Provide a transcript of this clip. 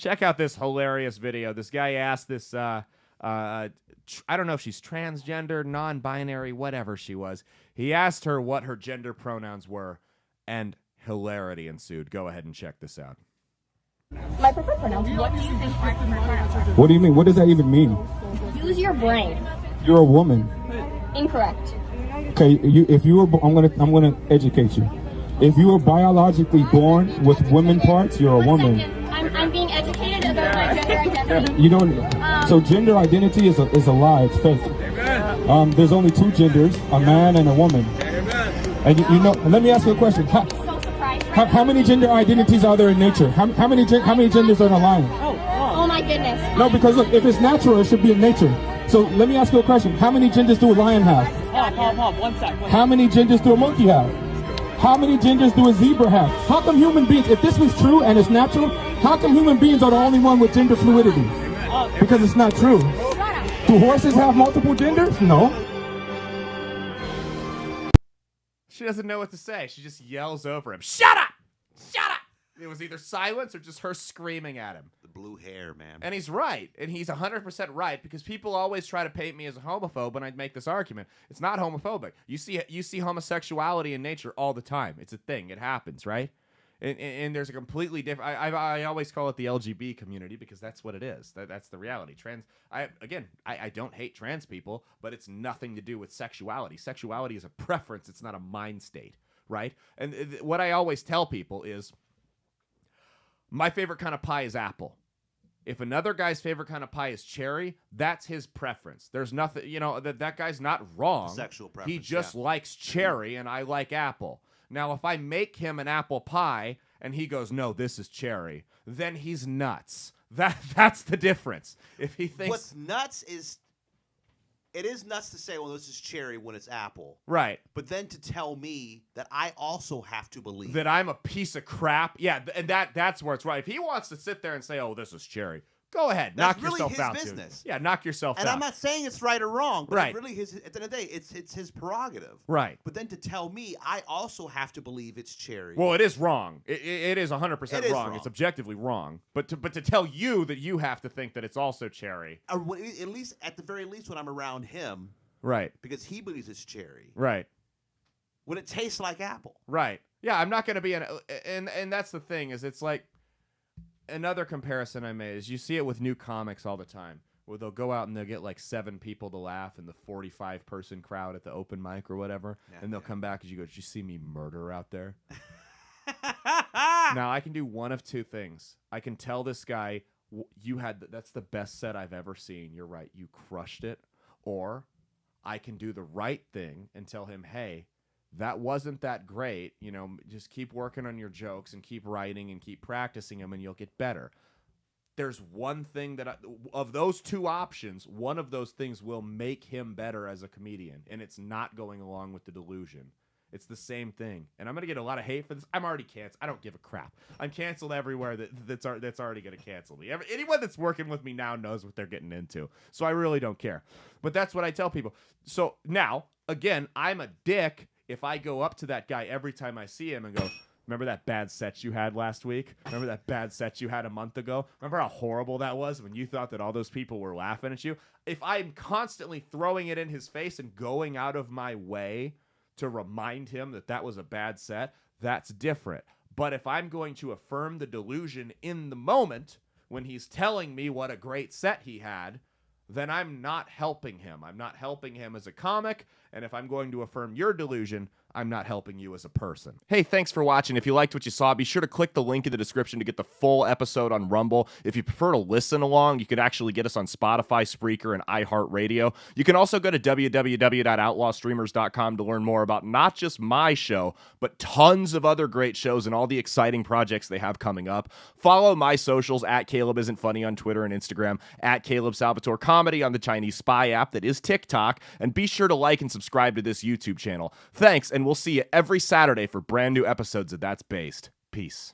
Check out this hilarious video. This guy asked this, I don't know if she's transgender, non-binary, whatever she was. He asked her what her gender pronouns were, and hilarity ensued. Go ahead and check this out. My preferred pronouns. What do you think my preferred pronouns are? What do you mean? What does that even mean? Use your brain. You're a woman. Incorrect. Okay, I'm gonna educate you. If you were biologically born with women parts, you're a woman. I'm being educated about my gender identity. You don't. So gender identity is a lie. It's fake. There's only two genders: a man and a woman. And you know. Let me ask you a question. How many gender identities are there in nature? How many genders are in a lion? Oh my goodness. No, because look, if it's natural, it should be in nature. So let me ask you a question. How many genders do a lion have? One sec. How many genders do a monkey have? How many genders do a zebra have? How come human beings, if this was true and it's natural, how come human beings are the only one with gender fluidity? Because it's not true. Do horses have multiple genders? No. She doesn't know what to say. She just yells over him, "Shut up! Shut up!" It was either silence or just her screaming at him. The blue hair, man. And he's right. And he's 100% right, because people always try to paint me as a homophobe when I make this argument. It's not homophobic. You see homosexuality in nature all the time. It's a thing. It happens, right? And there's a completely different... I always call it the LGB community, because that's what it is. That's the reality. I don't hate trans people, but it's nothing to do with sexuality. Sexuality is a preference. It's not a mind state, right? And what I always tell people is, my favorite kind of pie is apple. If another guy's favorite kind of pie is cherry, that's his preference. There's nothing, that guy's not wrong. Sexual preference. He just likes cherry, and I like apple. Now, if I make him an apple pie and he goes, "No, this is cherry," then he's nuts. That's the difference. If he thinks what's nuts is, it is nuts to say, "Well, this is cherry" when it's apple. Right. But then to tell me that I also have to believe that I'm a piece of crap. Yeah, and that's where it's right. If he wants to sit there and say, "Oh, this is cherry," go ahead. That's knock really yourself his out, business. Dude. Yeah, knock yourself out. And I'm not saying it's right or wrong, but right. it's really his. At the end of the day, it's his prerogative. Right. But then to tell me I also have to believe it's cherry. Well, it is wrong. It is 100% wrong. It's objectively wrong. But to tell you that you have to think that it's also cherry. Or at the very least, when I'm around him. Right. Because he believes it's cherry. Right. When it tastes like apple. Right. Yeah, I'm not going to be and that's the thing, is it's like, another comparison I made is, you see it with new comics all the time, where they'll go out and they'll get like 7 people to laugh in the 45-person crowd at the open mic or whatever, and they'll come back and you go, "Did you see me murder out there?" Now, I can do one of two things. I can tell this guy, that's the best set I've ever seen. You're right. You crushed it. Or I can do the right thing and tell him, "Hey, that wasn't that great. Just keep working on your jokes and keep writing and keep practicing them, and you'll get better." There's one thing of those two options, one of those things will make him better as a comedian, and it's not going along with the delusion. It's the same thing. And I'm going to get a lot of hate for this. I'm already canceled. I don't give a crap. I'm canceled everywhere that's already going to cancel me. Anyone that's working with me now knows what they're getting into. So I really don't care. But that's what I tell people. So now, again, I'm a dick if I go up to that guy every time I see him and go, "Remember that bad set you had last week? Remember that bad set you had a month ago? Remember how horrible that was when you thought that all those people were laughing at you?" If I'm constantly throwing it in his face and going out of my way to remind him that was a bad set, that's different. But if I'm going to affirm the delusion in the moment when he's telling me what a great set he had, then I'm not helping him. I'm not helping him as a comic. And if I'm going to affirm your delusion, I'm not helping you as a person. Hey, thanks for watching. If you liked what you saw, be sure to click the link in the description to get the full episode on Rumble. If you prefer to listen along, you could actually get us on Spotify, Spreaker, and iHeartRadio. You can also go to www.outlawstreamers.com to learn more about not just my show, but tons of other great shows and all the exciting projects they have coming up. Follow my socials at Caleb Isn't Funny on Twitter and Instagram, at Caleb Salvatore Comedy on the Chinese Spy app that is TikTok, and be sure to like and subscribe to this YouTube channel. Thanks, and we'll see you every Saturday for brand new episodes of That's Based. Peace.